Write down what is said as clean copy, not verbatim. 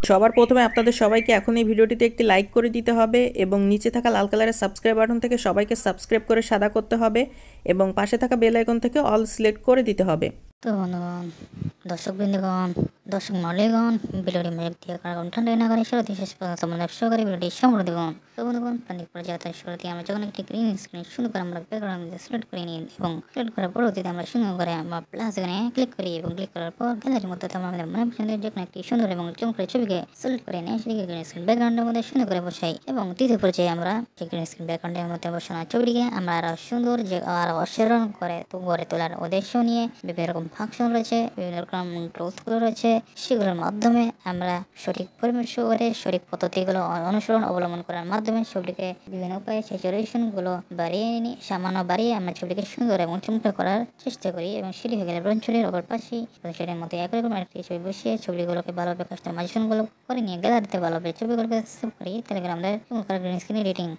সবার প্রথমে আপনাদের সবাইকে এখন এই ভিডিওটিতে একটি লাইক করে দিতে হবে এবং নিচে থাকা লাল কালারের সাবস্ক্রাইব বাটন থেকে সবাইকে সাবস্ক্রাইব করে সাদা করতে হবে এবং পাশে থাকা বেল আইকন থেকে অল সিলেক্ট করে দিতে হবে। তো বন্ধুগণ, দর্শকবৃন্দগণ, দর্শক মণ্ডলীগণ, ভিডিওটি মনোযোগ দিয়ে কারণ ঠান্ডা না করে শুরুতে শেষ পর্যন্ত মনোযোগ সহকারে ভিডিওটি সম্পূর্ণ দেখুন। তো বন্ধুগণ, প্রান্তিক পর্যায়ে শুরুতে আমরা যখন একটি গ্রিন স্ক্রিন সুন্দর করে আমরা ব্যাকগ্রাউন্ড সিলেক্ট করে নিই এবং সিলেক্ট করার পরবর্তীতে আমরা সুন্দর করে আমরা প্লাস এখানে ক্লিক করি এবং ক্লিক করার পর গ্যালারির মধ্যে আমরা আমাদের মনে পছন্দের যে কোনো একটি সুন্দর এবং চমৎকার ছবিকে সিলেক্ট করে নিয়ে সেটিকে গ্রিন স্ক্রিন ব্যাকগ্রাউন্ডের মধ্যে সুন্দর করে বসাই এবং তৃতীয় পর্যায়ে আমরা সেই গ্রিন স্ক্রিন ব্যাকগ্রাউন্ডের মধ্যে বসানো ছবিটিকে আমরা আরো সুন্দর যে আরো অসাধারণ করে গড়ে তোলার উদ্দেশ্য নিয়ে বিভিন্ন রকম ফাংশন রয়েছে, বিভিন্ন রকম টুলসগুলো রয়েছে, সেগুলোর মাধ্যমে আমরা সঠিক পরিবেশ করে সঠিক পদ্ধতিগুলো অনুসরণ অবলম্বন করার মাধ্যমে ছবিটিকে বিভিন্ন উপায়ে স্যাচুরেশনগুলো বাড়িয়ে নিয়ে সামান্য বাড়িয়ে আমরা ছবিটিকে সুন্দর এবং চমৎকার করার চেষ্টা করি এবং সেটি হয়ে গেলে ব্রন ছবির অপর পাশেই সেটির মধ্যে একই রকম একটি ছবি বসিয়ে ছবিগুলোকে ভালোভাবে কাস্টমাইজেশনগুলো করে নিয়ে গ্যালারিতে ভালোভাবে ছবিগুলোকে সেভ করি। তাহলে আমাদের গ্রিন স্ক্রিন এডিটিং